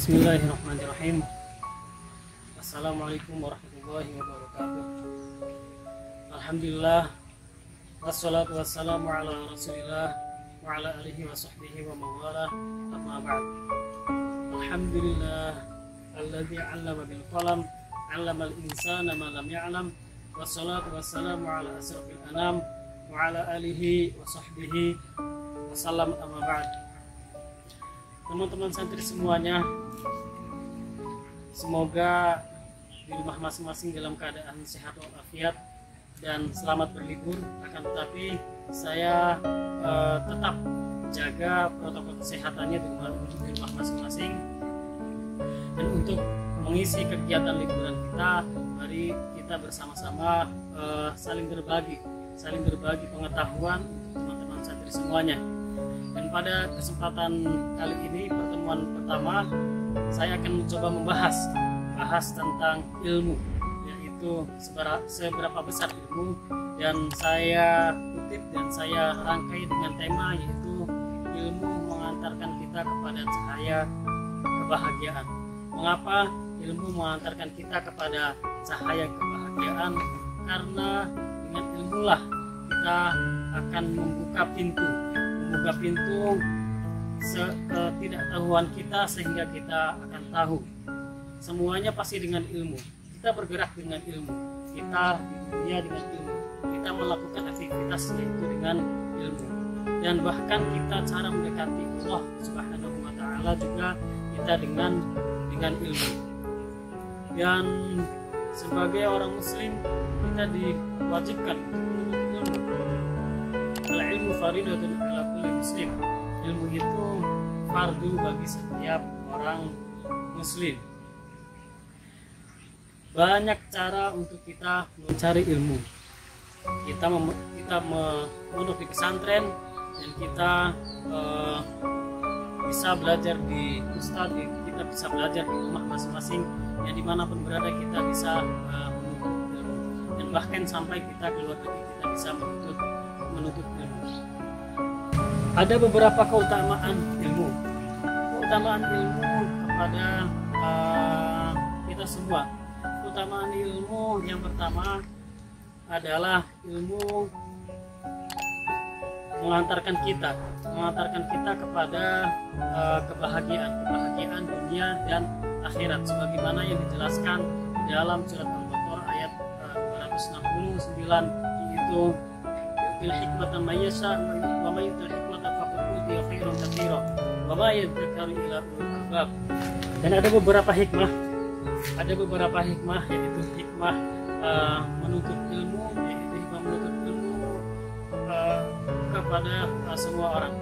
Bismillahirrahmanirrahim. Assalamualaikum warahmatullahi wabarakatuh. Alhamdulillah, wassalatu wassalamu ala rasulillah wa ala alihi wa sahbihi wa mawala, amma ba'd. Alhamdulillah alladzi 'allama bil qalam 'allama al insana ma lam ya'lam, wassalatu wassalamu ala asrafil anam wa ala alihi wa sahbihi wa sallam, amma ba'd. Teman-teman santri semuanya, semoga di rumah masing-masing dalam keadaan sehat walafiat dan selamat berlibur. Akan tetapi saya tetap jaga protokol kesehatannya di rumah masing-masing. Dan untuk mengisi kegiatan liburan kita, mari kita bersama-sama saling berbagi pengetahuan untuk teman-teman santri semuanya. Dan pada kesempatan kali ini, pertemuan pertama, saya akan mencoba membahas tentang ilmu, yaitu seberapa besar ilmu, dan saya kutip dan saya rangkai dengan tema yaitu ilmu mengantarkan kita kepada cahaya kebahagiaan. Mengapa ilmu mengantarkan kita kepada cahaya kebahagiaan? Karena dengan ilmulah kita akan membuka pintu ketidaktahuan kita, sehingga kita akan tahu. Semuanya pasti dengan ilmu. Kita bergerak dengan ilmu, kita di dunia dengan ilmu, kita melakukan aktivitas yaitu dengan ilmu, dan bahkan kita cara mendekati Allah Subhanahu wa Ta'ala juga kita dengan ilmu. Dan sebagai orang muslim, kita diwajibkan untuk ilmu. Al-ilmu faridatun ala kulli muslim. Ilmu itu fardu bagi setiap orang muslim. Banyak cara untuk kita mencari ilmu. Kita mondok di pesantren, dan kita bisa belajar di ustadz, kita bisa belajar di rumah masing-masing, yang dimanapun berada kita bisa menuntut ilmu. Dan bahkan sampai kita keluar negeri kita bisa menuntut ilmu. Ada beberapa keutamaan ilmu kepada kita semua. Keutamaan ilmu yang pertama adalah ilmu mengantarkan kita kepada kebahagiaan dunia dan akhirat, sebagaimana yang dijelaskan di dalam surat Al-Baqarah ayat 269, yaitu bil hikmata mayyasha wa may yu'til hikmata faqad utiya khairan katsiran wa ma yadhakkaru illa ulul albab. Dan ada beberapa hikmah, yaitu hikmah menuntut ilmu, kepada semua orang.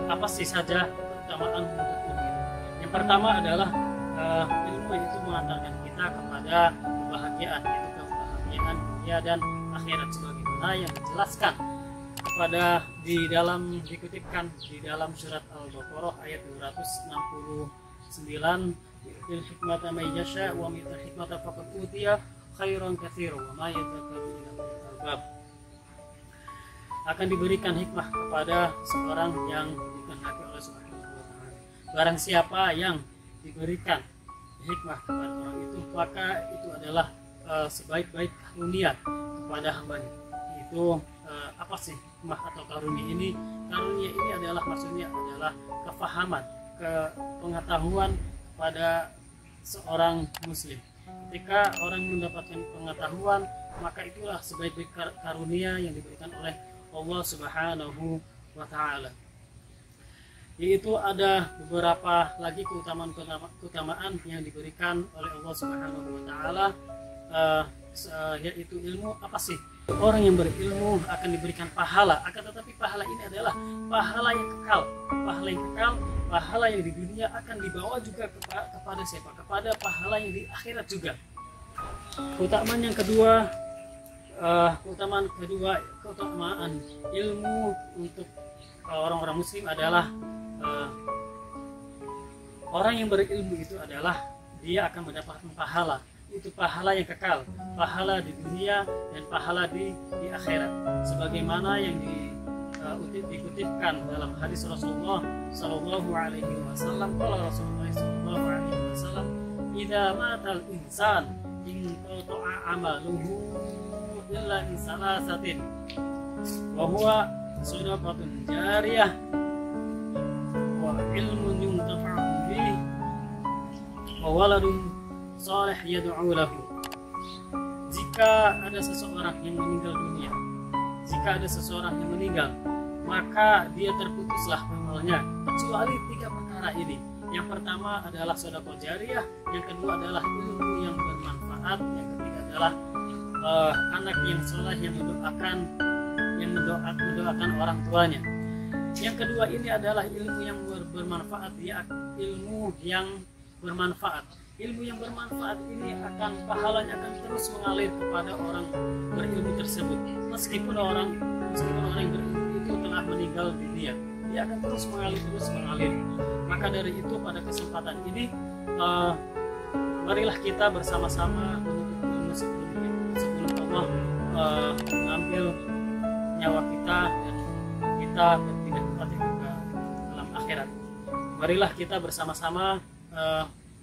Apa sih saja keutamaan menuntut ilmu? Yang pertama adalah ilmu itu mengantarkan kita kepada kebahagiaan, yaitu kebahagiaan dunia dan akhirat, sebagaimana yang dijelaskan dikutipkan di dalam surat Al-Baqarah ayat 269, bil hikmata may yasha wa may yu'til hikmata faqad utiya khairan katsiran wa ma yadhakkaru illa ulul albab. Akan diberikan hikmah kepada seorang yang dikehendaki oleh Subhanahu wa Ta'ala. Barang siapa yang diberikan hikmah kepada orang itu, maka itu adalah sebaik-baik karunia kepada hambanya. Itu apa sih hikmah atau karunia ini? Karunia ini adalah, maksudnya adalah kefahaman, pengetahuan pada seorang muslim. Ketika orang mendapatkan pengetahuan, maka itulah sebaik-baik karunia yang diberikan oleh Allah Subhanahu wa Ta'ala. Yaitu ada beberapa lagi keutamaan yang diberikan oleh Allah Subhanahu wa Ta'ala, yaitu ilmu. Apa sih? Orang yang berilmu akan diberikan pahala, akan tetapi pahala ini adalah pahala yang kekal, pahala yang di dunia akan dibawa juga kepada siapa? Kepada pahala yang di akhirat juga. Keutamaan ilmu untuk orang-orang muslim adalah orang yang berilmu itu adalah dia akan mendapatkan pahala. Itu pahala yang kekal, pahala di dunia dan pahala di akhirat, sebagaimana yang dikutipkan dalam hadis Rasulullah Sallallahu Alaihi Wasallam. Kalau Rasulullah Sallallahu Alaihi wasallam, "Idza matal insan inqata'a amaluhu illa min salasatin wa huwa shadaqatun jariyah wa ilmun yuntafa'u bihi wa waladun shalih yad'u lahu." Jika ada seseorang yang meninggal dunia, jika ada seseorang yang meninggal, maka dia terputuslah amalnya kecuali 3 perkara ini. Yang pertama adalah sedekah jariyah, yang kedua adalah ilmu yang bermanfaat, yang ketiga adalah anak yang soleh yang mendoakan orang tuanya. Yang kedua ini adalah ilmu yang bermanfaat, ya, ilmu yang bermanfaat. Ilmu yang bermanfaat ini pahalanya akan terus mengalir kepada orang berilmu tersebut. Meskipun orang yang berilmu itu telah meninggal dunia, dia akan terus mengalir. Maka dari itu pada kesempatan ini, marilah kita bersama-sama menuntut ilmu sebelum Allah mengambil nyawa kita dan kita berpindah tempat ke alam akhirat. Marilah kita bersama-sama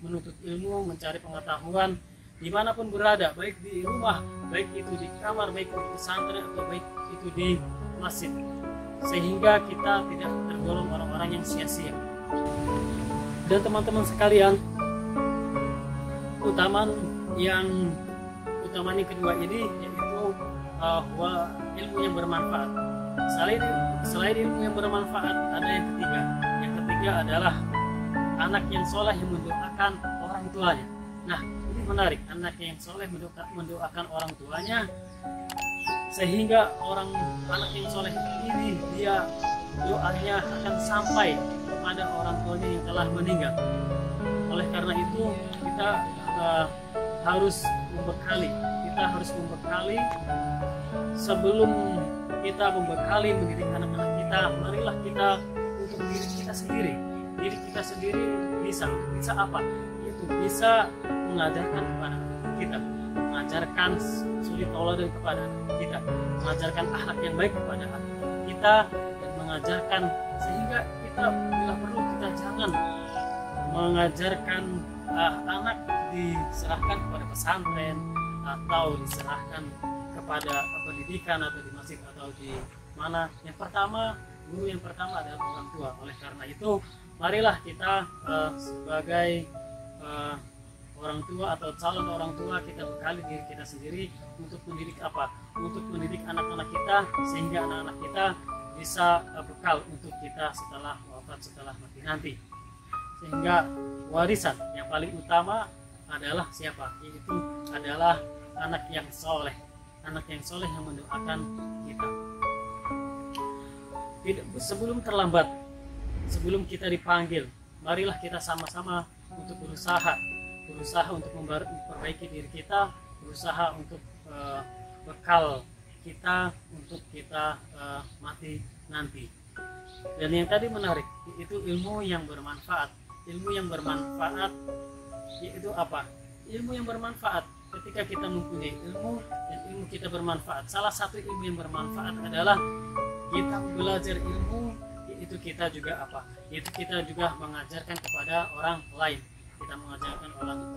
menuntut ilmu, mencari pengetahuan dimanapun berada, baik di rumah, baik itu di kamar, baik itu di pesantren, atau baik itu di masjid, sehingga kita tidak tergolong orang-orang yang sia-sia. Dan teman-teman sekalian, utama yang kedua ini yaitu ilmu yang bermanfaat. Selain ilmu yang bermanfaat, ada yang ketiga. Yang ketiga adalah anak yang soleh yang mendoakan orang tuanya. Nah, ini menarik, anak yang soleh mendoakan orang tuanya, sehingga anak yang soleh ini dia doanya akan sampai kepada orang tuanya yang telah meninggal. Oleh karena itu kita harus membekali sebelum kita membekali mendidik anak-anak kita. Marilah kita untuk diri kita sendiri bisa apa? Yaitu bisa mengajarkan kepada kita, mengajarkan suri tauladan kepada kita, mengajarkan akhlak yang baik kepada kita, dan mengajarkan sehingga kita bila perlu kita jangan mengajarkan anak diserahkan kepada pesantren atau diserahkan kepada pendidikan atau di masjid atau di mana. Guru yang pertama adalah orang tua. Oleh karena itu, marilah kita sebagai orang tua atau calon orang tua, kita bekali diri kita sendiri untuk mendidik apa? Untuk mendidik anak-anak kita, sehingga anak-anak kita bisa bekal untuk kita setelah wafat, setelah mati nanti. Sehingga warisan yang paling utama adalah siapa? Yaitu adalah anak yang soleh yang mendoakan kita. Sebelum terlambat, sebelum kita dipanggil, marilah kita sama-sama untuk berusaha untuk memperbaiki diri kita, berusaha untuk bekal kita untuk kita mati nanti. Dan yang tadi menarik, itu ilmu yang bermanfaat. Ilmu yang bermanfaat yaitu apa? Ilmu yang bermanfaat ketika kita mempunyai ilmu dan ilmu kita bermanfaat. Salah satu ilmu yang bermanfaat adalah kita belajar ilmu, yaitu kita juga apa? Yaitu kita juga mengajarkan kepada orang lain. Kita mengajarkan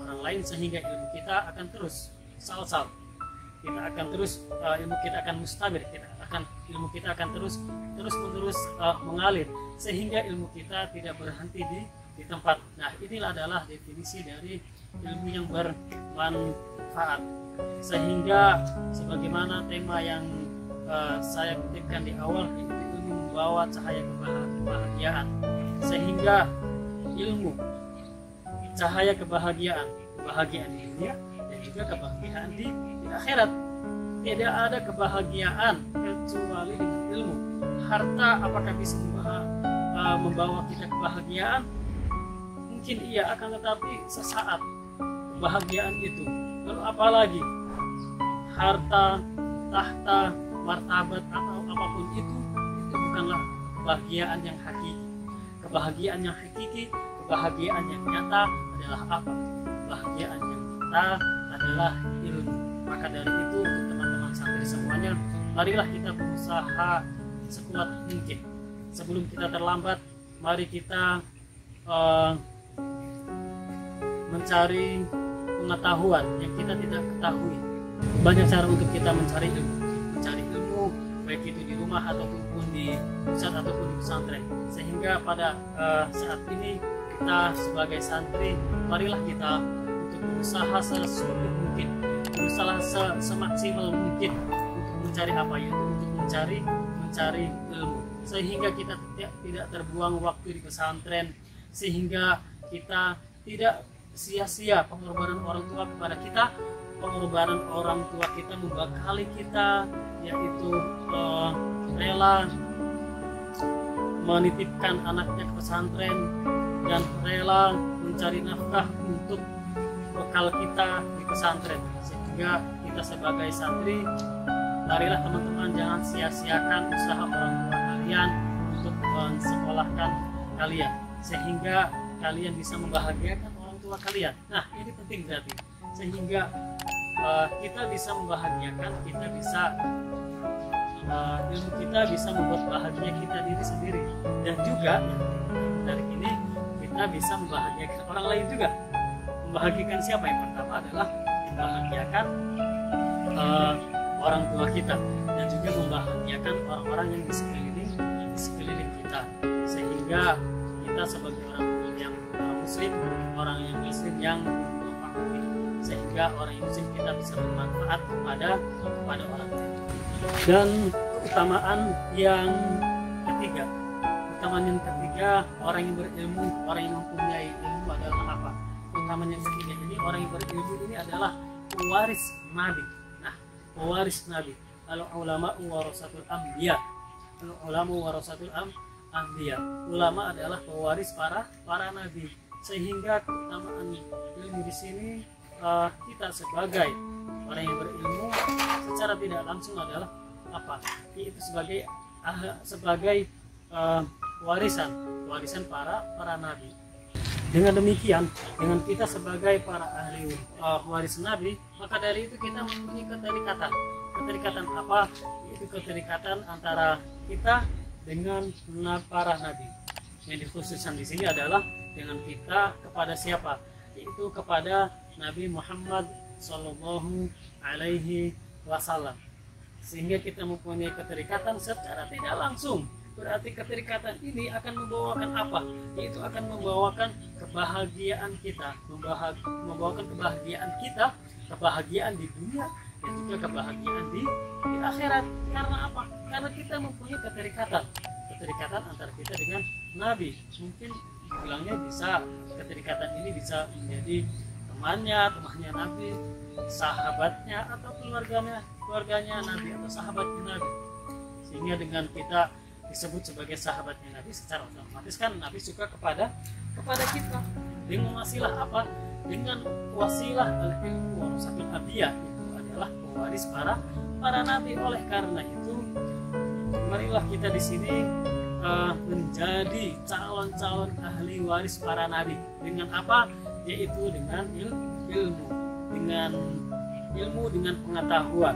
orang lain sehingga ilmu kita akan terus salsal. Kita akan terus ilmu kita akan mustamir, ilmu kita akan terus menerus mengalir, sehingga ilmu kita tidak berhenti di tempat. Nah, inilah adalah definisi dari ilmu yang bermanfaat. Sehingga sebagaimana tema yang saya kutipkan di awal, yaitu ilmu membawa cahaya kebahagiaan. Sehingga ilmu cahaya kebahagiaan di dunia dan juga kebahagiaan di akhirat. Tidak ada kebahagiaan kecuali dengan ilmu. Harta apakah bisa membawa kita kebahagiaan? Mungkin iya, akan tetapi sesaat kebahagiaan itu. Lalu apalagi harta, tahta, martabat atau apapun itu bukanlah kebahagiaan yang hakiki. Kebahagiaan yang hakiki, kebahagiaan yang nyata adalah apa? Kebahagiaan yang nyata adalah ilmu. Maka dari itu, untuk teman-teman santri semuanya, marilah kita berusaha sekuat mungkin. Sebelum kita terlambat, mari kita mencari pengetahuan yang kita tidak ketahui. Banyak cara untuk kita mencari ilmu, baik itu di rumah ataupun di pusat ataupun di pesantren. Sehingga pada saat ini kita sebagai santri, marilah kita untuk berusaha sesuatu mungkin, berusaha semaksimal mungkin untuk mencari apa itu, untuk mencari ilmu, sehingga kita tidak terbuang waktu di pesantren, sehingga kita tidak sia-sia pengorbanan orang tua kepada kita, pengorbanan orang tua kita membekali kita, yaitu rela menitipkan anaknya ke pesantren dan rela mencari nafkah untuk bekal kita di pesantren. Sehingga kita sebagai santri, marilah teman-teman jangan sia-siakan usaha orang tua kalian untuk mensekolahkan kalian, sehingga kalian bisa membahagiakan orang tua kalian. Nah, ini penting berarti, sehingga kita bisa membahagiakan, kita bisa ilmu kita bisa membuat bahagia kita diri sendiri, dan juga dari ini kita bisa membahagiakan orang lain juga. Membahagiakan siapa? Yang pertama adalah membahagiakan orang tua kita, dan juga membahagiakan orang-orang yang di sekeliling kita, sehingga kita sebagai orang yang muslim, orang yang muslim yang memahami, sehingga orang yang muslim kita bisa bermanfaat kepada orang lain. Dan keutamaan yang ketiga, orang yang berilmu, orang yang mempunyai ilmu adalah apa? Keutamaan yang ketiga ini, orang yang berilmu ini adalah pewaris Nabi. Nah, pewaris Nabi. Al-ulama warasatul anbiya. Al-ulama warasatul anbiya. Ulama adalah pewaris para nabi. Sehingga keutamaan ilmu di sini, kita sebagai orang yang berilmu secara tidak langsung adalah apa? Yaitu sebagai warisan para nabi. Dengan demikian, dengan kita sebagai para ahli waris nabi, maka dari itu kita mempunyai keterikatan apa? Yaitu keterikatan antara kita dengan para nabi. Yang dikhususkan di sini adalah dengan kita kepada siapa? Yaitu kepada Nabi Muhammad Sallallahu Alaihi Wasallam. Sehingga kita mempunyai keterikatan secara tidak langsung. Berarti keterikatan ini akan membawakan apa? Yaitu akan membawakan kebahagiaan kita, membawakan kebahagiaan kita, kebahagiaan di dunia dan juga kebahagiaan di akhirat. Karena apa? Karena kita mempunyai keterikatan antara kita dengan Nabi. Mungkin dibilangnya bisa, keterikatan ini bisa menjadi temannya Nabi, sahabatnya, atau keluarganya Nabi, atau sahabatnya Nabi. Sehingga dengan kita disebut sebagai sahabatnya Nabi, secara otomatis kan Nabi suka kepada kita. Dengan wasilah apa? Dengan wasilah al-ilmu warasatul anbiya, itu adalah pewaris para nabi. Oleh karena itu, marilah kita di sini menjadi calon-calon ahli waris para nabi. Dengan apa? Yaitu dengan ilmu, dengan pengetahuan.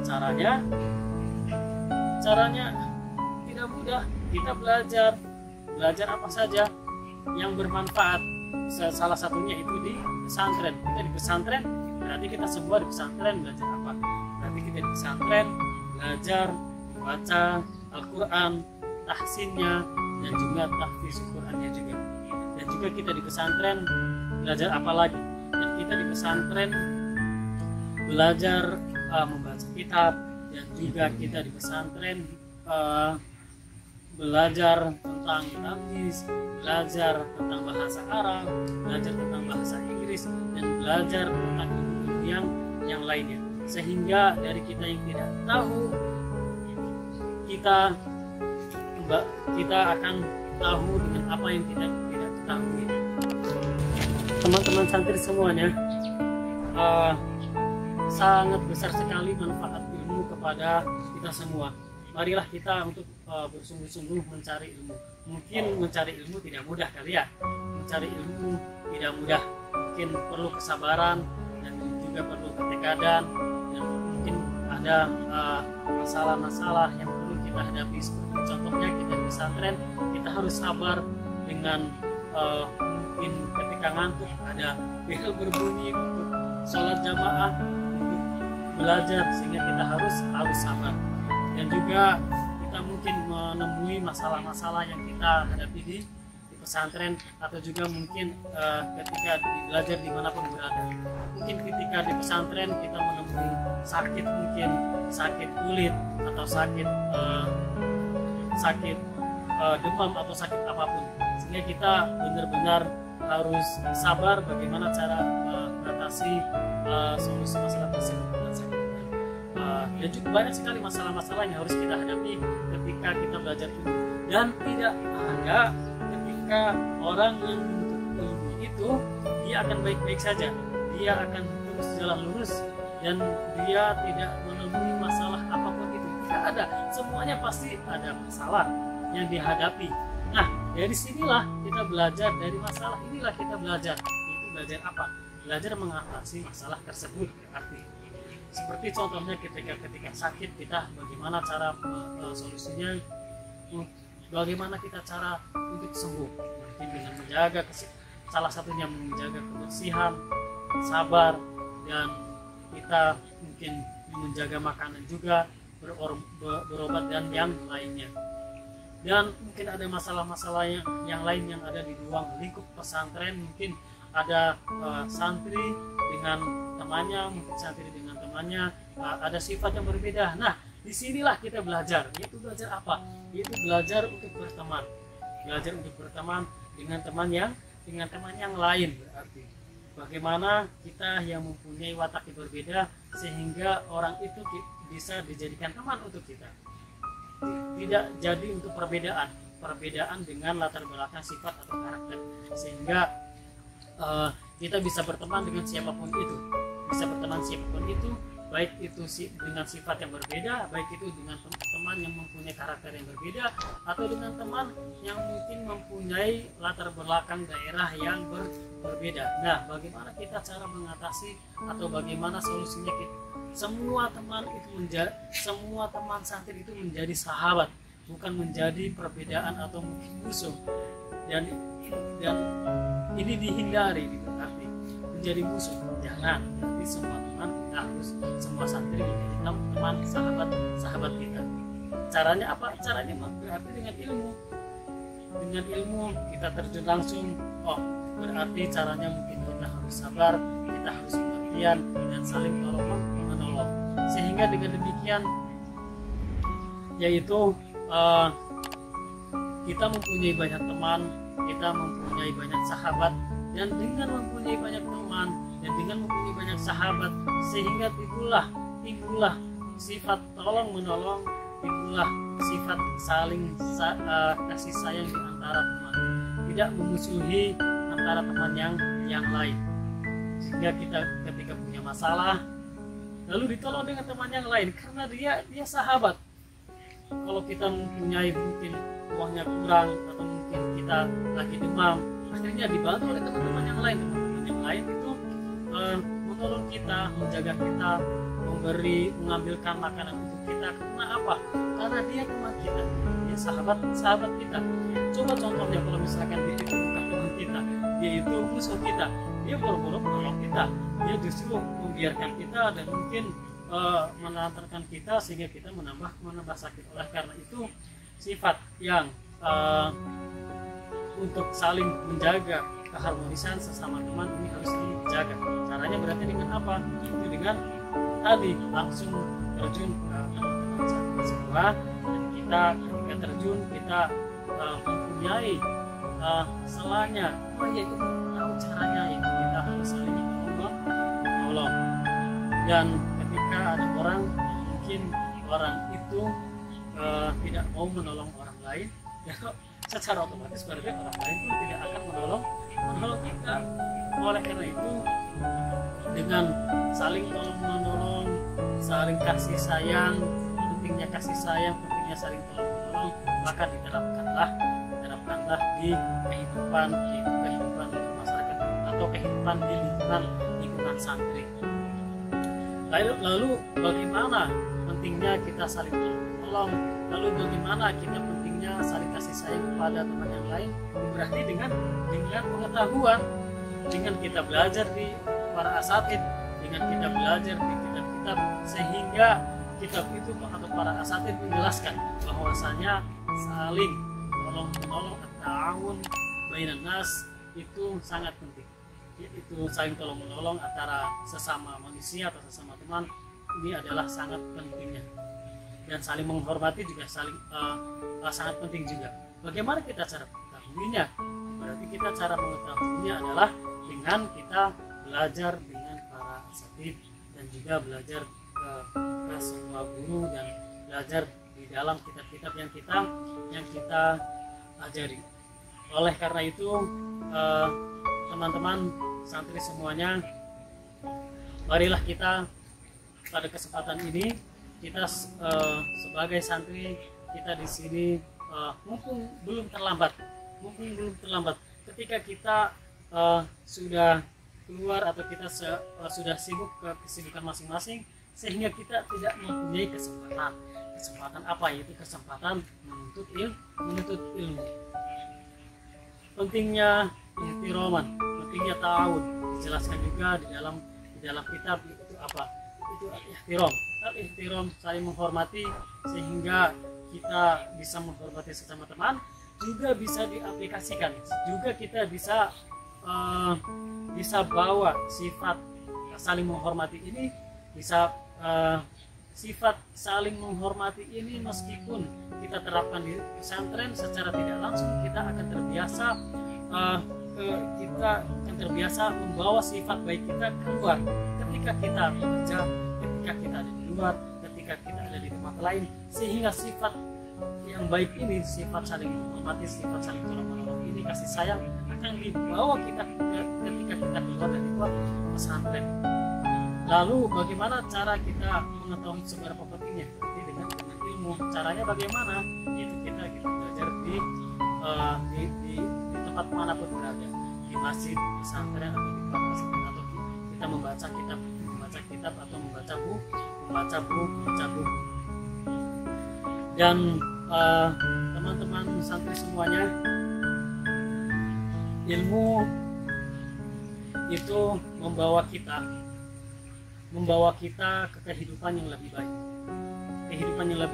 Caranya tidak mudah. Kita belajar apa saja yang bermanfaat. Salah satunya itu di pesantren. Kita di pesantren, berarti kita semua di pesantren belajar apa? Berarti kita di pesantren belajar baca Al-Quran, tahsinnya, dan juga tahfiz Qurannya juga. Dan juga kita di pesantren belajar apa lagi? Dan kita di pesantren belajar membaca kitab, dan juga kita di pesantren belajar tentang hadis, belajar tentang bahasa Arab, belajar tentang bahasa Inggris, dan belajar tentang ilmu yang lainnya. Sehingga dari kita yang tidak tahu, kita akan tahu dengan apa yang kita tidak ketahui. Teman-teman santri semuanya, sangat besar sekali manfaat ilmu kepada kita semua. Marilah kita untuk bersungguh-sungguh mencari ilmu. Mungkin mencari ilmu tidak mudah kali ya. Mencari ilmu tidak mudah. Mungkin perlu kesabaran dan juga perlu ketekadan, dan mungkin ada masalah-masalah yang perlu kita hadapi. Contohnya kita di pesantren, kita harus sabar dengan mungkin ketika ngantuk ada bel berbunyi untuk sholat jamaah, untuk belajar, sehingga kita harus sabar. Dan juga kita mungkin menemui masalah-masalah yang kita hadapi di pesantren, atau juga mungkin ketika belajar dimanapun berada. Mungkin ketika di pesantren kita menemui sakit, mungkin sakit kulit atau sakit demam atau sakit apapun, sehingga kita benar-benar harus sabar bagaimana cara mengatasi solusi masalah tersebut dengan sakit. Dan juga banyak sekali masalah-masalah yang harus kita hadapi ketika kita belajar ilmu, dan tidak ada ketika orang yang menuntut ilmu itu dia akan baik-baik saja, dia akan terus jalan lurus dan dia tidak menemui masalah apapun itu. Tidak ada, semuanya pasti ada masalah yang dihadapi. Nah, dari sinilah kita belajar, dari masalah inilah kita belajar. Itu belajar apa? Belajar mengatasi masalah tersebut. Berarti seperti contohnya ketika sakit, kita bagaimana cara solusinya, bagaimana kita cara untuk sembuh. Mungkin dengan menjaga, salah satunya menjaga kebersihan, sabar, dan kita mungkin menjaga makanan juga, berobat dan yang lainnya. Dan mungkin ada masalah-masalah yang lain yang ada di ruang lingkup pesantren. Mungkin ada santri dengan temannya, mungkin santri dengan temannya ada sifat yang berbeda. Nah, disinilah kita belajar. Yaitu belajar apa? Yaitu belajar untuk berteman. Belajar untuk berteman dengan teman yang lain. Berarti bagaimana kita yang mempunyai watak yang berbeda sehingga orang itu bisa dijadikan teman untuk kita. Tidak jadi untuk perbedaan dengan latar belakang sifat atau karakter, sehingga kita bisa berteman dengan siapapun itu, baik itu dengan sifat yang berbeda, baik itu dengan teman yang mempunyai karakter yang berbeda, atau dengan teman yang mungkin mempunyai latar belakang daerah yang berbeda. Nah, bagaimana kita cara mengatasi atau bagaimana solusinya? Semua teman santri itu menjadi sahabat, bukan menjadi perbedaan atau mungkin musuh. Dan ini dihindari, berarti menjadi musuh. Jangan, berarti semua teman kita harus, semua santri menjadi teman, sahabat kita. Caranya apa? Caranya berarti dengan ilmu. Dengan ilmu kita terjun langsung. Oh, berarti caranya mungkin kita harus sabar, kita harus pengertian dan saling tolong menolong. Sehingga dengan demikian, yaitu kita mempunyai banyak teman, kita mempunyai banyak sahabat, dan dengan mempunyai banyak teman dan dengan mempunyai banyak sahabat, sehingga timbullah sifat tolong menolong, timbullah sifat saling kasih sayang di antara teman, tidak memusuhi antara teman yang lain. Sehingga kita ketika punya masalah lalu ditolong dengan teman yang lain karena dia sahabat. Kalau kita mempunyai mungkin uangnya kurang atau mungkin kita lagi demam, akhirnya dibantu oleh teman-teman yang lain. Teman-teman yang lain itu menolong kita, menjaga kita, mengambilkan makanan untuk kita. Karena apa? Karena dia teman kita, dia sahabat kita. Coba contohnya kalau misalkan dia itu bukan teman kita, dia itu musuh kita, dia boro-boro menolong kita, dia justru membiarkan kita dan mungkin menantarkan kita sehingga kita menambah sakit. Oleh karena itu sifat yang untuk saling menjaga keharmonisan sesama teman ini harus dijaga. Caranya berarti dengan apa? Itu dengan tadi langsung terjun ke teman semua, dan kita ketika terjun kita mempunyai selanya, yaitu tahu caranya, yaitu kita harus saling menolong. Dan ketika ada orang yang mungkin orang itu tidak mau menolong orang lain, ya secara otomatis berarti orang lain pun tidak akan menolong kita. Oleh karena itu dengan saling tolong menolong, saling kasih sayang, pentingnya kasih sayang, pentingnya saling tolong menolong, maka diterapkanlah di kehidupan masyarakat atau kehidupan di lingkungan santri. Lalu bagaimana pentingnya kita saling tolong? Lalu bagaimana kita pentingnya saling kasih sayang kepada teman yang lain, berarti dengan pengetahuan, dengan kita belajar di para asatid, dengan kita belajar di kitab-kitab, sehingga kitab itu atau para asatid menjelaskan bahwasanya saling tolong-menolong at-ta'awun bainan nas itu sangat penting. Itu saling tolong-menolong antara sesama manusia atau sesama teman, ini adalah sangat pentingnya. Dan saling menghormati juga sangat penting juga. Bagaimana kita cara mengetahuinya? Berarti kita cara mengetahuinya adalah dengan kita belajar dengan para asatid dan juga belajar ke semua guru dan belajar di dalam kitab-kitab yang kita ajari. Oleh karena itu teman-teman santri semuanya, marilah kita pada kesempatan ini kita sebagai santri kita di sini mumpung belum terlambat ketika kita sudah keluar atau kita sudah sibuk ke kesibukan masing-masing, sehingga kita tidak mempunyai kesempatan apa, yaitu kesempatan menuntut ilmu. Pentingnya ihtiraman, pentingnya ta'awun dijelaskan juga di dalam kitab itu apa? Itu al-ihtiram, saling menghormati, sehingga kita bisa menghormati sesama teman, juga bisa diaplikasikan, juga kita bisa bawa sifat saling menghormati ini, bisa sifat saling menghormati ini meskipun kita terapkan di pesantren secara tidak langsung, kita akan terbiasa membawa sifat baik kita keluar ketika kita bekerja, ketika kita ada di luar, ketika kita ada di tempat lain, sehingga sifat yang baik ini, sifat saling menghormati, sifat saling tolong-menolong ini, kasih sayang akan dibawa kita ketika kita keluar dari pesantren. Lalu bagaimana cara kita mengetahui seberapa pentingnya? Jadi dengan ilmu. Caranya bagaimana? Itu kita belajar di tempat manapun berada, di masjid, di pesantren, atau di pesantren, atau kita membaca kitab atau membaca buku. Dan teman-teman santri semuanya, ilmu itu membawa kita ke kehidupan yang lebih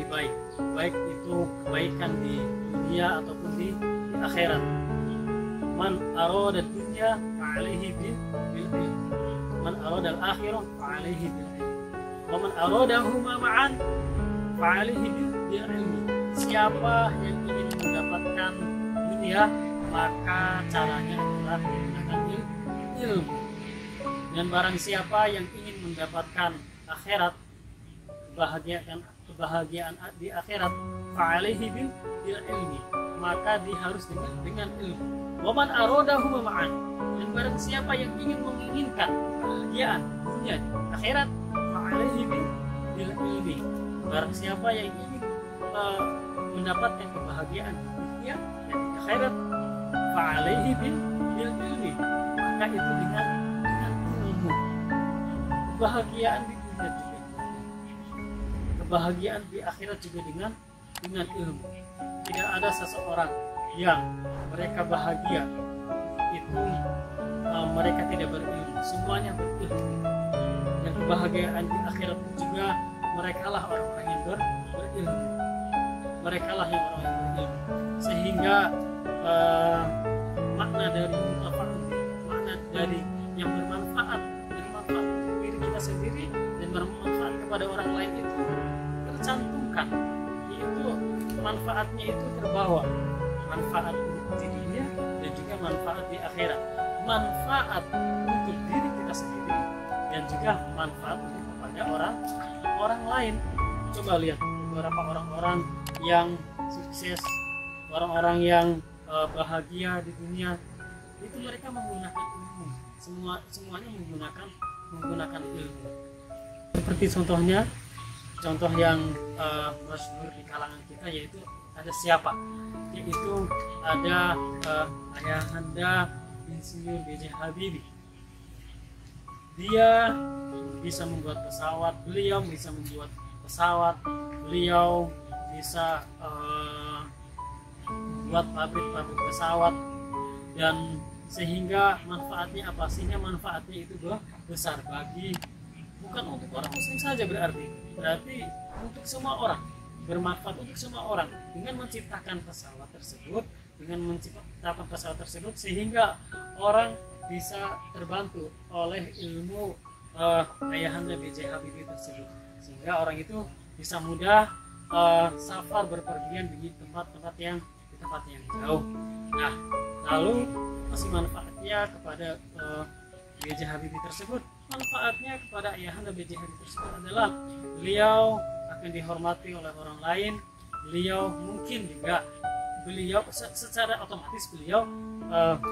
baik, baik itu kebaikan di dunia ataupun di akhirat. Man arada dunya fa'alaihi bil ilm, man arada al-akhirah fa'alaihi bil ilm, wa man aradahuma ma'an fa'alaihi bil ilmi. Siapa yang ingin mendapatkan dunia, maka caranya adalah menggunakan ilmu. Dan barang siapa yang ingin mendapatkan akhirat, kebahagiaan di akhirat, fa'alaihi bil ilmi, maka dia harus dengan ilmu. Waman arodahu ma'an, dan barang siapa yang menginginkan kebahagiaan dunia di akhirat, fa'alaihi bil ilmi. Barang siapa yang ingin mendapatkan kebahagiaan di dunia dan di akhirat, fa'alaihi bil ilmi, maka itu dengan ilmu. Kebahagiaan di dunia juga, kebahagiaan di akhirat juga dengan ilmu. Tidak ada seseorang yang mereka bahagia itu mereka tidak berilmu, semuanya berilmu. Dan kebahagiaan di akhirat juga mereka lah orang-orang yang berilmu, sehingga makna dari makna dari yang bermanfaat untuk diri kita sendiri dan bermanfaat kepada orang lain itu tercantumkan, yaitu manfaatnya itu terbawa, manfaat di dunia dan juga manfaat di akhirat, manfaat untuk diri kita sendiri dan juga manfaat untuk kepada orang lain. Coba lihat beberapa orang-orang yang sukses, orang-orang yang bahagia di dunia, itu mereka menggunakan ilmu, semuanya menggunakan ilmu. Seperti contoh yang masyhur di kalangan kita, yaitu ada siapa? Yaitu ada Ayahanda Insinyur B.J. Habibie. Dia bisa membuat pesawat, beliau bisa membuat pesawat, beliau bisa buat pabrik-pabrik pesawat, dan sehingga manfaatnya apa? Sehingga manfaatnya itu besar bagi, bukan untuk orang muslim saja, berarti untuk semua orang, bermanfaat untuk semua orang dengan menciptakan pesawat tersebut, sehingga orang bisa terbantu oleh ilmu ayahanda B.J. Habibie tersebut, sehingga orang itu bisa mudah safar berpergian di tempat-tempat yang jauh. Nah, lalu masih manfaatnya kepada B.J. Habibie tersebut, manfaatnya kepada ayahanda B.J. Habibie tersebut adalah beliau akan dihormati oleh orang lain, beliau secara otomatis beliau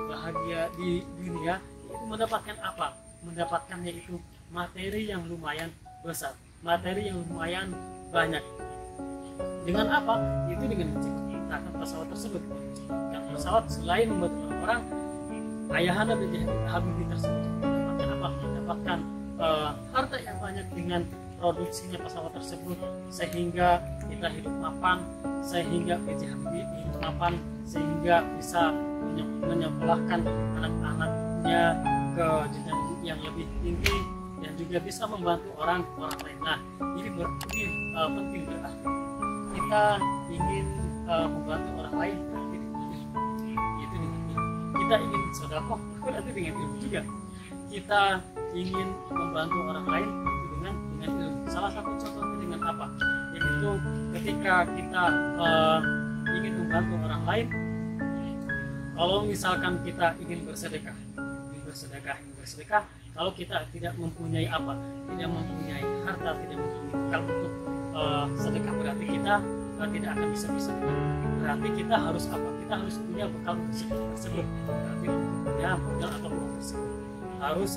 bahagia di dunia, itu mendapatkan apa? Mendapatkannya itu materi yang lumayan besar, materi yang lumayan banyak. Dengan apa? Itu dengan menciptakan pesawat tersebut. Yang pesawat selain membantu orang, ayahanda B.J. Habibie tersebut mendapatkan apa? Mendapatkan harta yang banyak dengan produksinya pesawat tersebut, sehingga kita hidup mapan, sehingga B.J. Habibie hidup mapan, sehingga bisa menyekolahkan anak-anaknya ke jenjang yang lebih tinggi, dan juga bisa membantu orang lain. Nah, ini penting berarti kita ingin membantu orang lain, berarti itu kita ingin sedekah, berarti dengan ilmu juga. Kita ingin membantu orang lain itu dengan ilmu. Salah satu contohnya dengan apa? Yaitu ketika kita ingin membantu orang lain, kalau misalkan kita ingin bersedekah, kalau kita tidak mempunyai apa, tidak mempunyai harta, tidak mempunyai bekal untuk sedekah, berarti kita tidak akan bisa bersedekah. Berarti kita harus apa? Kita harus punya bekal untuk sedekah tersebut. Berarti punya modal atau uang tersebut harus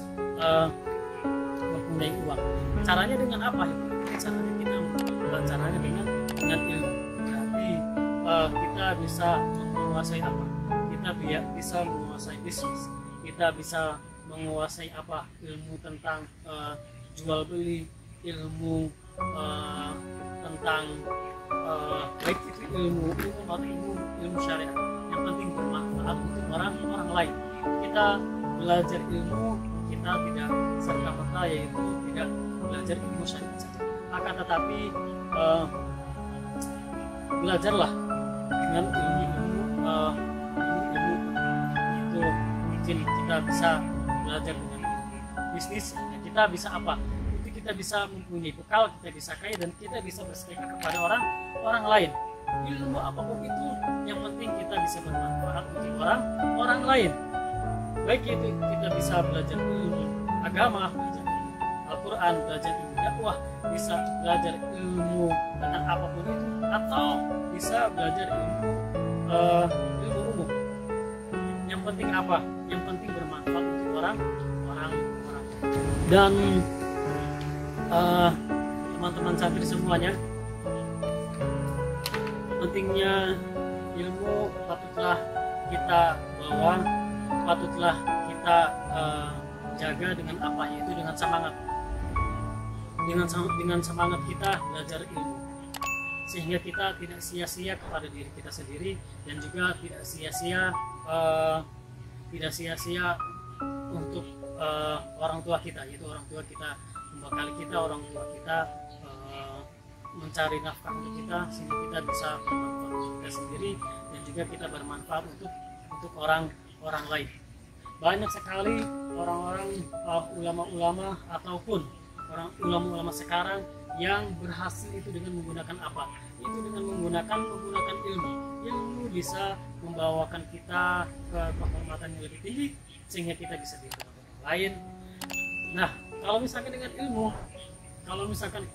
mempunyai uang. Caranya dengan apa? Caranya dengan ilmu. Berarti kita bisa menguasai apa? Kita bisa menguasai bisnis. Kita bisa menguasai apa? Ilmu tentang jual beli, ilmu tentang baik itu ilmu syariat. Yang penting bermanfaat untuk orang lain. Kita belajar ilmu, kita tidak serta-merta yaitu tidak belajar ilmu syariat saja, akan tetapi belajarlah dengan ilmu itu. Mungkin kita bisa belajar dengan bisnis, kita bisa apa? Itu kita bisa mempunyai bekal, kita bisa kaya, dan kita bisa bersedekah kepada orang lain. Ilmu apapun itu, yang penting kita bisa bermanfaat untuk orang lain. Baik itu kita bisa belajar ilmu agama, belajar ilmu Al-Quran, belajar ilmu dakwah, bisa belajar ilmu tentang apapun itu, atau bisa belajar ilmu umum. Yang penting apa? Yang penting bermanfaat untuk orang. Dan teman-teman santri semuanya, pentingnya ilmu patutlah kita bawa, patutlah kita jaga dengan apa? Yaitu dengan semangat. Dengan semangat kita belajar ilmu, sehingga kita tidak sia-sia kepada diri kita sendiri, dan juga tidak sia-sia untuk orang tua kita, yaitu orang tua kita membekali kita, orang tua kita mencari nafkah untuk kita, sehingga kita bisa bermanfaat untuk kita sendiri, dan juga kita bermanfaat untuk orang lain. Banyak sekali orang-orang ulama-ulama ataupun ulama-ulama sekarang yang berhasil itu dengan menggunakan apa? Itu dengan menggunakan ilmu. Ilmu bisa membawakan kita ke kehormatan yang lebih tinggi, sehingga kita bisa dihormati orang lain. Nah, kalau misalkan dengan ilmu, kalau misalkan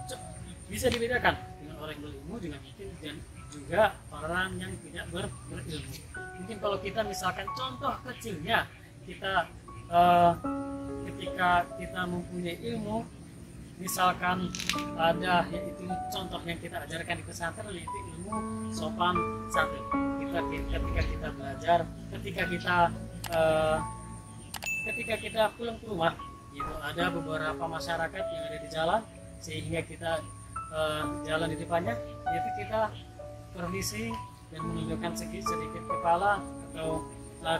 bisa dibedakan dengan orang yang berilmu dengan mungkin, dan juga orang yang tidak berilmu. Mungkin kalau kita misalkan contoh kecilnya, kita ketika kita mempunyai ilmu, misalkan ada yaitu contoh yang kita ajarkan di pesantren, yaitu ilmu sopan santun. Ketika kita belajar, ketika kita pulang ke rumah, gitu, ada beberapa masyarakat yang ada di jalan, sehingga kita jalan di depannya, yaitu kita permisi dan menundukkan sedikit kepala, atau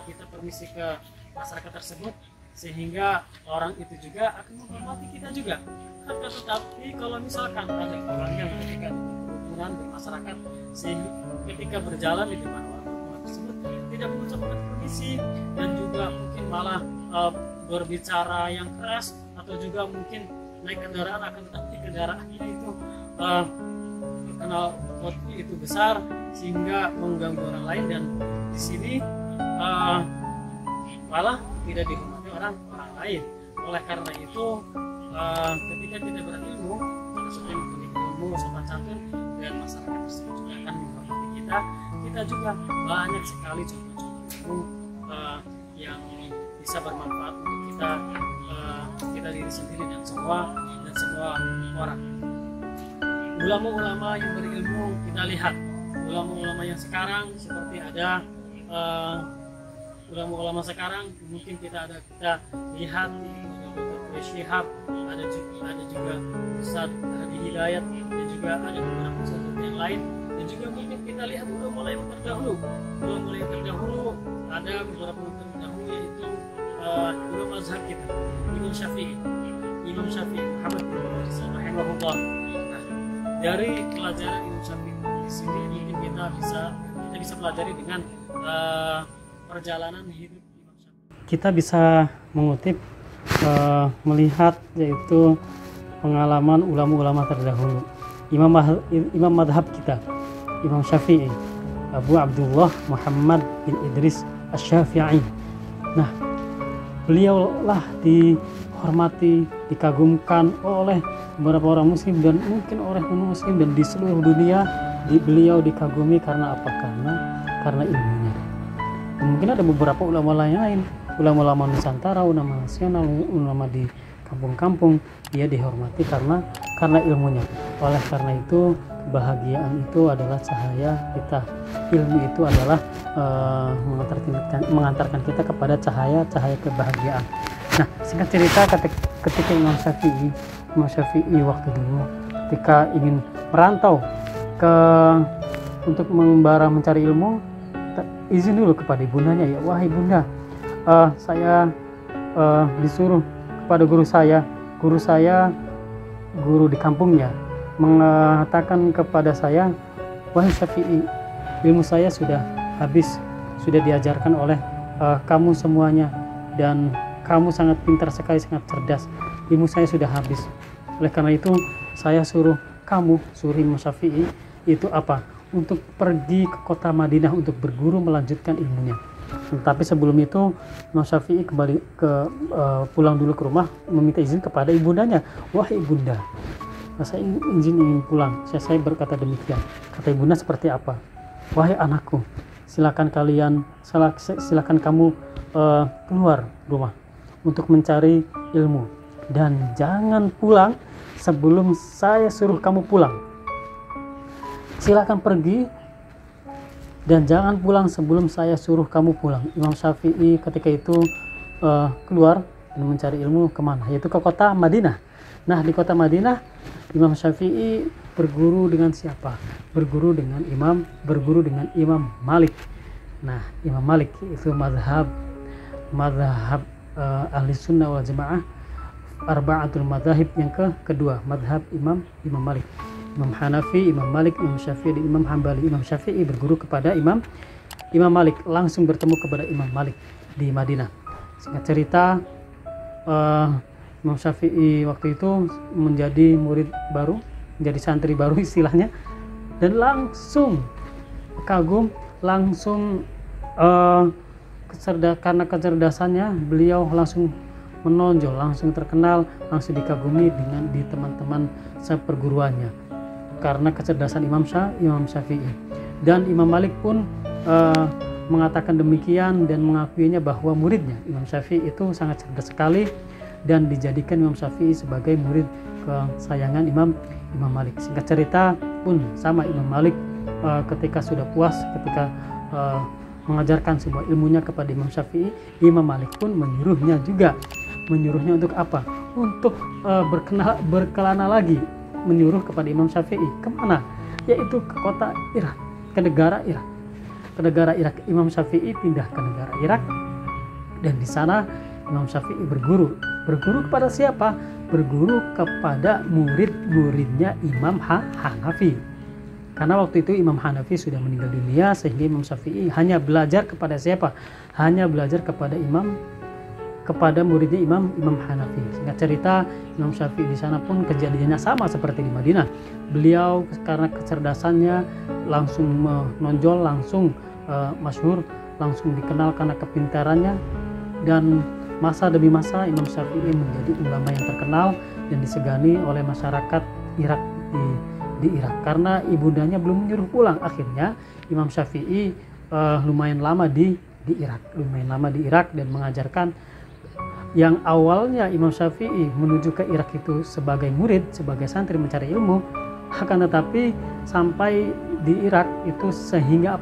kita permisi ke masyarakat tersebut, sehingga orang itu juga akan menghormati kita juga. Tetapi kalau misalkan ada orang yang ketika berkerukunan bermasyarakat, sehingga ketika berjalan di depan orang tersebut tidak mengucapkan permisi, dan juga mungkin malah berbicara yang keras, atau juga mungkin naik kendaraan, akan tetapi kendaraannya itu terkenal potnya itu besar sehingga mengganggu orang lain, dan di sini malah tidak dihormati orang lain. Oleh karena itu ketika kita berilmu, kita sudah memiliki ilmu sopan santun, dan masyarakat tersebut juga akan menghormati kita. Kita juga banyak sekali contoh-contoh yang bisa bermanfaat untuk kita diri sendiri dan semua orang. Ulama-ulama yang berilmu, kita lihat ulama-ulama yang sekarang seperti ada ulama-ulama sekarang, mungkin kita lihat di Syihab, ada juga Ustaz Hadi Hidayat, dan juga ada beberapa ustaz yang lain, dan juga mungkin kita lihat ulama yang terdahulu ada beberapa ulama terdahulu, yaitu ulama mazhab kita, Imam Syafi'i Muhammad bin Idris rahimahullah. Nah, dari pelajaran Imam Syafi'i di sini mungkin kita bisa pelajari dengan perjalanan hidup Imam Syafi'i. Kita bisa mengutip melihat yaitu pengalaman ulama-ulama terdahulu. Imam madhab kita, Imam Syafi'i, Abu Abdullah Muhammad bin Idris Asy-Syafi'i. Nah, beliau lah dihormati, dikagumkan oleh beberapa orang muslim dan mungkin oleh non-muslim, dan di seluruh dunia beliau dikagumi karena apa? Karena ilmunya. Dan mungkin ada beberapa ulama lain, ulama-ulama Nusantara, ulama nasional, ulama di kampung-kampung, dia dihormati karena ilmunya. Oleh karena itu, kebahagiaan itu adalah cahaya kita. Ilmu itu adalah mengantarkan kita kepada cahaya kebahagiaan. Nah, singkat cerita, ketika Imam Syafi'i waktu dulu ketika ingin merantau untuk mengembara mencari ilmu, izin dulu kepada ibundanya, ya wahai bunda, saya disuruh kepada guru saya guru di kampungnya mengatakan kepada saya, wahai Syafi'i, ilmu saya sudah habis, sudah diajarkan oleh kamu semuanya, dan kamu sangat pintar sekali, sangat cerdas. Ilmu saya sudah habis. Oleh karena itu saya suruh Imam Syafi'i itu apa? Untuk pergi ke kota Madinah untuk berguru, melanjutkan ilmunya. Tapi sebelum itu Imam Syafi'i kembali pulang dulu ke rumah, meminta izin kepada ibundanya. Wahai ibunda, saya ingin pulang. Saya berkata demikian. Kata ibunda, seperti apa? Wahai anakku, silakan kamu keluar rumah untuk mencari ilmu, dan jangan pulang sebelum saya suruh kamu pulang. Silakan pergi dan jangan pulang sebelum saya suruh kamu pulang. Imam Syafi'i ketika itu keluar dan mencari ilmu kemana? Yaitu ke kota Madinah. Nah, di kota Madinah Imam Syafi'i berguru dengan siapa? Berguru dengan Imam Malik. Nah, Imam Malik itu madhab ahli sunnah wal jamaah, arba'atul madhahib yang kedua, madhab Imam Malik. Imam Hanafi, Imam Malik, Imam Syafi'i, dan Imam Hambali. Imam Syafi'i berguru kepada Imam Malik, langsung bertemu kepada Imam Malik di Madinah. Singkat cerita, Imam Syafi'i waktu itu menjadi murid baru, menjadi santri baru istilahnya, dan langsung kagum, langsung karena kecerdasannya beliau langsung menonjol, langsung terkenal, langsung dikagumi di teman-teman seperguruannya karena kecerdasan Imam Syafi'i. Dan Imam Malik pun mengatakan demikian dan mengakuinya bahwa muridnya Imam Syafi'i itu sangat cerdas sekali, dan dijadikan Imam Syafi'i sebagai murid kesayangan Imam Malik. Singkat cerita pun sama, Imam Malik ketika sudah puas, ketika mengajarkan semua ilmunya kepada Imam Syafi'i, Imam Malik pun menyuruhnya untuk apa? Untuk berkelana lagi, menyuruh kepada Imam Syafi'i kemana? Yaitu ke kota Iran. ke negara Irak. Ke negara Irak, Imam Syafi'i pindah ke negara Irak, dan di sana Imam Syafi'i berguru. Berguru kepada siapa? Berguru kepada murid-muridnya Imam Hanafi. Karena waktu itu Imam Hanafi sudah meninggal dunia, sehingga Imam Syafi'i hanya belajar kepada siapa? Hanya belajar kepada muridnya Imam Hanafi. Singkat cerita, Imam Syafi'i di sana pun kejadiannya sama seperti di Madinah. Beliau karena kecerdasannya langsung menonjol, langsung masyhur, langsung dikenal karena kepintarannya, dan masa demi masa Imam Syafi'i menjadi ulama yang terkenal dan disegani oleh masyarakat Irak di Irak karena ibundanya belum menyuruh pulang. Akhirnya Imam Syafi'i lumayan lama di Irak dan mengajarkan. Yang awalnya Imam Syafi'i menuju ke Irak itu sebagai murid, sebagai santri mencari ilmu, akan tetapi sampai di Irak itu sehingga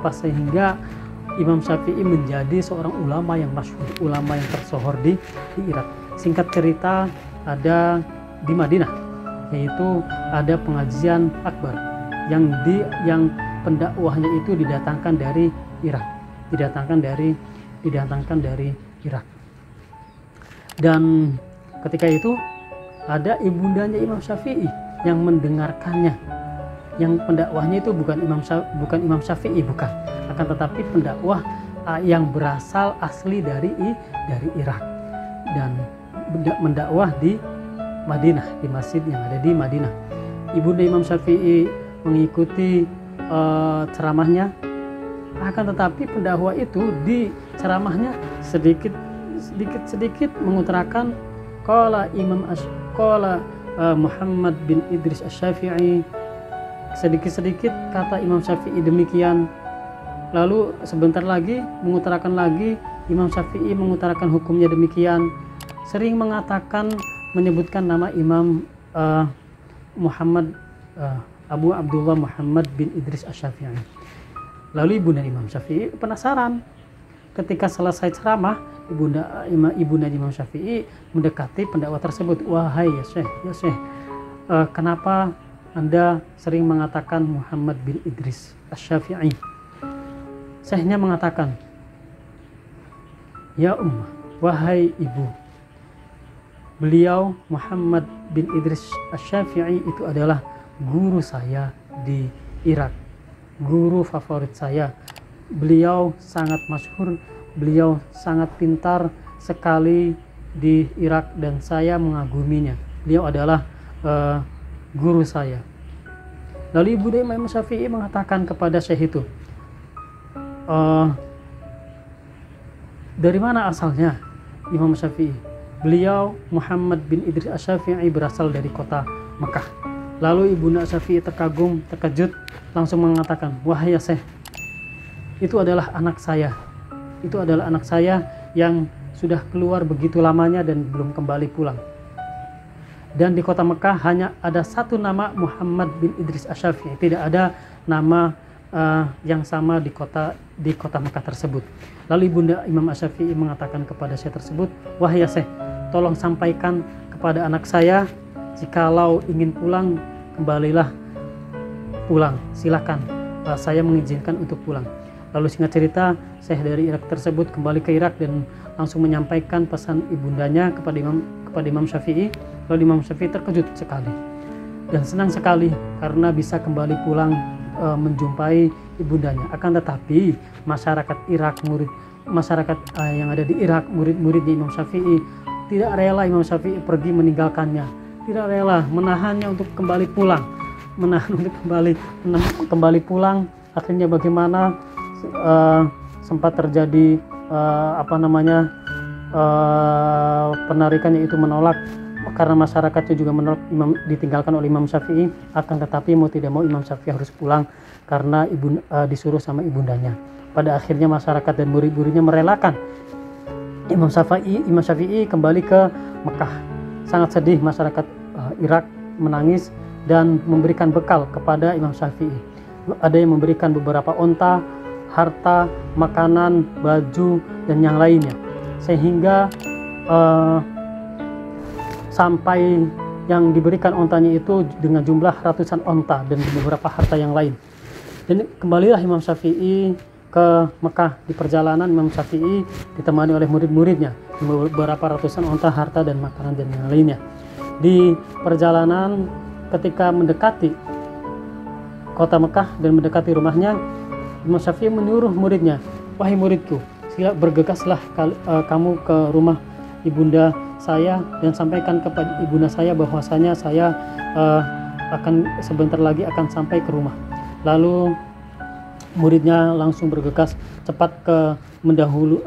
Imam Syafi'i menjadi seorang ulama yang masyhur, ulama yang tersohor di Irak. Singkat cerita, ada di Madinah, yaitu ada pengajian akbar yang pendakwahnya itu didatangkan dari Irak. Dan ketika itu ada ibundanya Imam Syafi'i yang mendengarkannya. Yang pendakwahnya itu bukan Imam Syafi'i, bukan, akan tetapi pendakwah yang berasal asli dari Irak dan mendakwah di Madinah, di masjid yang ada di Madinah. Ibunda Imam Syafi'i mengikuti ceramahnya, akan tetapi pendakwah itu di ceramahnya sedikit mengutarakan qala Muhammad bin Idris Asy-Syafi'i, sedikit kata Imam Syafi'i demikian. Lalu sebentar lagi mengutarakan lagi, Imam Syafi'i mengutarakan hukumnya demikian. Sering menyebutkan nama Imam Abu Abdullah Muhammad bin Idris Asy-Syafi'i. Lalu ibunda Imam Syafi'i penasaran. Ketika selesai ceramah, ibunda Imam Syafi'i mendekati pendakwah tersebut. Wahai ya Syekh, kenapa Anda sering mengatakan Muhammad bin Idris Asy-Syafi'i? Syekhnya mengatakan, ya ummah, wahai ibu, beliau Muhammad bin Idris Asy-Syafi'i itu adalah guru saya di Irak, guru favorit saya. Beliau sangat masyhur, beliau sangat pintar sekali di Irak dan saya mengaguminya. Beliau adalah guru saya. Lalu ibunda Imam Syafi'i mengatakan kepada Syekh itu, dari mana asalnya Imam Syafi'i? Beliau Muhammad bin Idris Asy-Syafi'i berasal dari kota Mekah. Lalu ibunda Syafi'i terkagum, terkejut, langsung mengatakan, wahai ya Syekh, itu adalah anak saya. Itu adalah anak saya yang sudah keluar begitu lamanya dan belum kembali pulang. Dan di kota Mekah hanya ada satu nama Muhammad bin Idris Asy-Syafi'i. Tidak ada nama yang sama di kota Mekah tersebut. Lalu ibunda Imam Asy-Syafi'i mengatakan kepada Syekh tersebut, wahai ya Syekh, tolong sampaikan kepada anak saya, jikalau ingin pulang, kembalilah pulang. Silakan, saya mengizinkan untuk pulang. Lalu singkat cerita, Syekh dari Irak tersebut kembali ke Irak dan langsung menyampaikan pesan ibundanya kepada Imam Syafi'i. Lalu Imam Syafi'i terkejut sekali dan senang sekali karena bisa kembali pulang menjumpai ibundanya. Akan tetapi masyarakat Irak, masyarakat yang ada di Irak, murid-muridnya Imam Syafi'i, tidak rela Imam Syafi'i pergi meninggalkannya, tidak rela, menahannya untuk kembali pulang, kembali pulang. Akhirnya bagaimana? Sempat terjadi penarikannya itu menolak karena masyarakatnya juga menolak ditinggalkan oleh Imam Syafi'i. Akan tetapi mau tidak mau Imam Syafi'i harus pulang karena disuruh sama ibundanya. Pada akhirnya masyarakat dan murid-muridnya merelakan Imam Syafi'i kembali ke Mekah. Sangat sedih masyarakat Irak, menangis dan memberikan bekal kepada Imam Syafi'i. Ada yang memberikan beberapa onta, harta, makanan, baju, dan yang lainnya, sehingga sampai yang diberikan ontanya itu dengan jumlah ratusan onta dan beberapa harta yang lain. Dan kembalilah Imam Syafi'i ke Mekah. Di perjalanan Imam Syafi'i ditemani oleh murid-muridnya, beberapa ratusan onta, harta dan makanan dan yang lainnya. Di perjalanan ketika mendekati kota Mekah dan mendekati rumahnya, Imam Syafi'i menyuruh muridnya, "Wahai muridku, sila bergegaslah kamu ke rumah ibunda saya dan sampaikan kepada ibunda saya bahwasanya saya akan sebentar lagi akan sampai ke rumah." Lalu muridnya langsung bergegas cepat ke mendahulu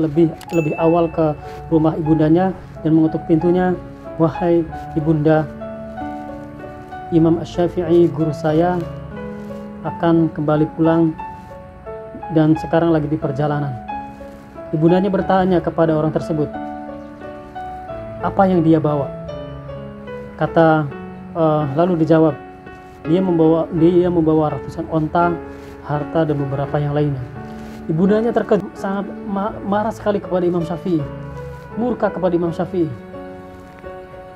lebih awal ke rumah ibundanya dan mengetuk pintunya. "Wahai ibunda, Imam Asy-Syafi'i guru saya akan kembali pulang dan sekarang lagi di perjalanan." Ibundanya bertanya kepada orang tersebut, "Apa yang dia bawa?" Lalu dijawab, dia membawa ratusan onta, harta dan beberapa yang lainnya. Ibundanya terkejut, sangat marah sekali kepada Imam Syafi'i, murka kepada Imam Syafi'i.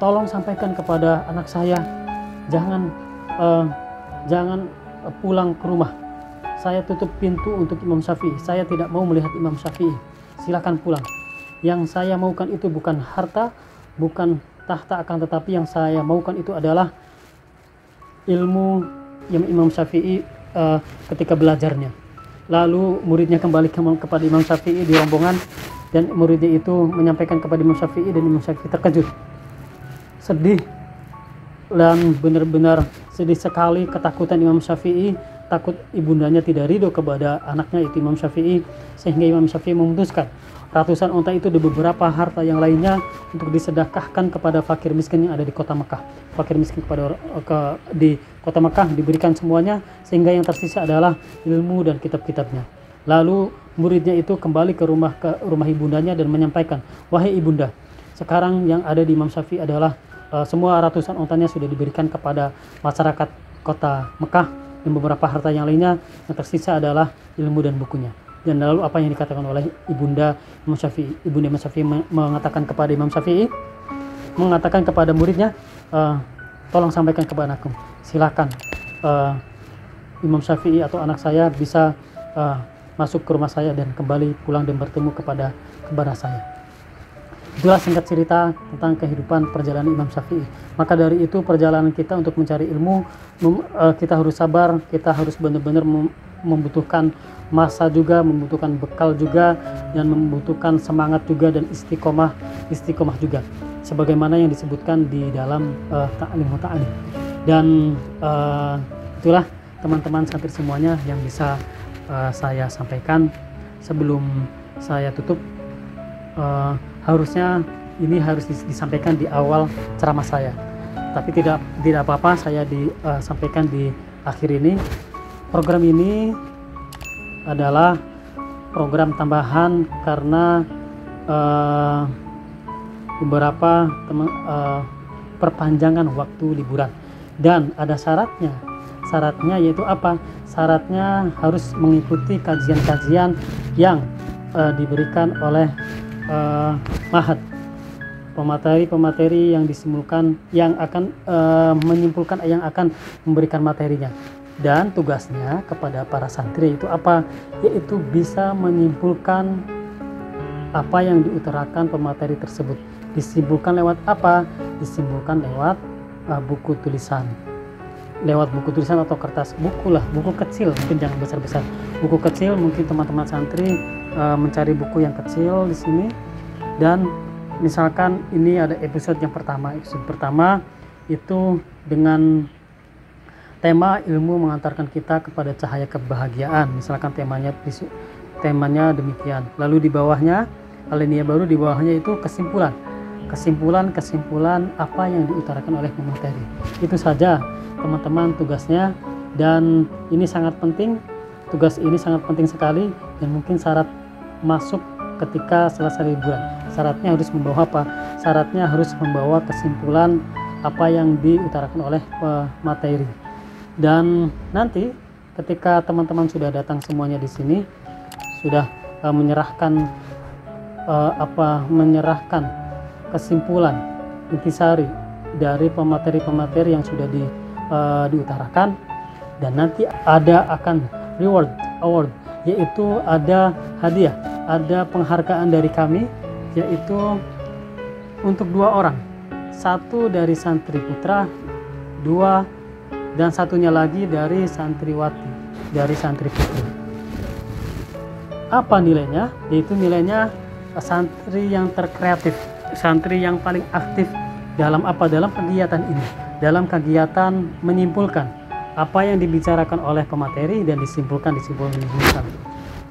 "Tolong sampaikan kepada anak saya, jangan pulang ke rumah. Saya tutup pintu untuk Imam Syafi'i. Saya tidak mau melihat Imam Syafi'i. Silakan pulang. Yang saya maukan itu bukan harta, bukan tahta, akan tetapi yang saya maukan itu adalah ilmu yang Imam Syafi'i ketika belajarnya." Lalu muridnya kembali kepada Imam Syafi'i di rombongan, dan muridnya itu menyampaikan kepada Imam Syafi'i, dan Imam Syafi'i terkejut, sedih, dan benar-benar sedih sekali. Ketakutan Imam Syafi'i, takut ibundanya tidak ridho kepada anaknya itu Imam Syafi'i, sehingga Imam Syafi'i memutuskan ratusan onta itu dan beberapa harta yang lainnya untuk disedekahkan kepada fakir miskin yang ada di kota Mekah. Fakir miskin di kota Mekah diberikan semuanya, sehingga yang tersisa adalah ilmu dan kitab-kitabnya. Lalu muridnya itu kembali ke rumah ibundanya dan menyampaikan, "Wahai ibunda, sekarang yang ada di Imam Syafi'i adalah semua ratusan ontanya sudah diberikan kepada masyarakat kota Mekah, dan beberapa harta yang lainnya yang tersisa adalah ilmu dan bukunya." Dan lalu apa yang dikatakan oleh ibunda Imam Syafi'i? Ibunda Imam Syafi'i mengatakan kepada Imam Syafi'i, mengatakan kepada muridnya, "Tolong sampaikan kepada anakku, silakan Imam Syafi'i atau anak saya bisa masuk ke rumah saya dan kembali pulang dan bertemu kepada saya." Itulah singkat cerita tentang kehidupan perjalanan Imam Syafi'i. Maka dari itu perjalanan kita untuk mencari ilmu, kita harus sabar, kita harus benar-benar membutuhkan masa juga, membutuhkan bekal juga, dan membutuhkan semangat juga, dan istiqomah juga, sebagaimana yang disebutkan di dalam ta'lim wa ta'lim. Dan itulah teman-teman santri semuanya yang bisa saya sampaikan. Sebelum saya tutup, harusnya ini harus disampaikan di awal ceramah saya, tapi tidak apa-apa, saya disampaikan di akhir ini. Program ini adalah program tambahan karena beberapa perpanjangan waktu liburan, dan ada syaratnya yaitu apa? Syaratnya harus mengikuti kajian-kajian yang diberikan oleh Mahad, pemateri yang disimulkan, yang akan menyimpulkan, yang akan memberikan materinya. Dan tugasnya kepada para santri itu apa? Yaitu bisa menyimpulkan apa yang diutarakan pemateri tersebut. Disimpulkan lewat apa? Disimpulkan lewat buku tulisan. Lewat buku tulisan atau kertas, buku kecil, mungkin jangan besar-besar. Buku kecil, mungkin teman-teman santri mencari buku yang kecil di sini. Dan misalkan ini ada episode pertama itu dengan tema ilmu mengantarkan kita kepada cahaya kebahagiaan. Misalkan temanya demikian. Lalu di bawahnya, alinea baru di bawahnya itu kesimpulan apa yang diutarakan oleh pemateri. Itu saja teman-teman tugasnya, dan ini sangat penting. Tugas ini sangat penting sekali, dan mungkin syarat masuk ketika selesai liburan. Syaratnya harus membawa apa? Syaratnya harus membawa kesimpulan apa yang diutarakan oleh pemateri. Dan nanti ketika teman-teman sudah datang semuanya di sini, sudah menyerahkan kesimpulan intisari dari pemateri yang sudah diutarakan, dan nanti akan reward award, yaitu ada hadiah, ada penghargaan dari kami, yaitu untuk 2 orang, 1 dari santri putra, 2 dan satunya lagi dari santriwati, dari santri putri. Apa nilainya? Yaitu nilainya santri yang terkreatif, santri yang paling aktif dalam kegiatan ini, dalam kegiatan menyimpulkan apa yang dibicarakan oleh pemateri dan disimpulkan.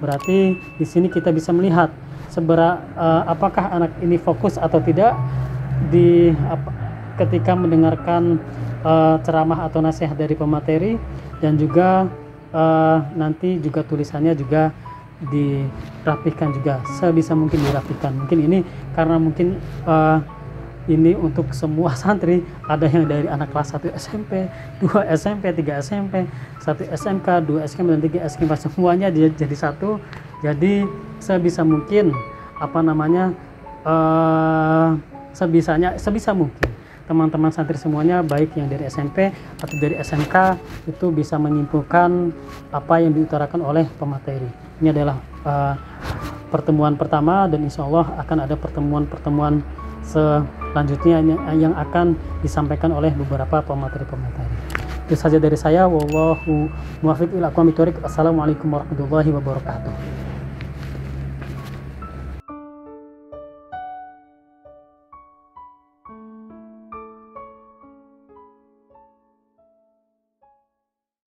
Berarti di sini kita bisa melihat apakah anak ini fokus atau tidak ketika mendengarkan ceramah atau nasihat dari pemateri, dan juga nanti juga tulisannya juga dirapihkan juga, sebisa mungkin dirapihkan. Mungkin ini karena mungkin ini untuk semua santri, ada yang dari anak kelas 1 SMP, 2 SMP, 3 SMP, 1 SMK, 2 SMK, dan 3 SMK, semuanya jadi satu. Jadi sebisa mungkin sebisa mungkin teman-teman santri semuanya, baik yang dari SMP atau dari SMK, itu bisa menyimpulkan apa yang diutarakan oleh pemateri. Ini adalah pertemuan pertama, dan insya Allah akan ada pertemuan-pertemuan selanjutnya yang akan disampaikan oleh beberapa pemateri-pemateri. Itu saja dari saya. Wallahu muwaffiq ila aqwamit thoriq. Assalamualaikum warahmatullahi wabarakatuh.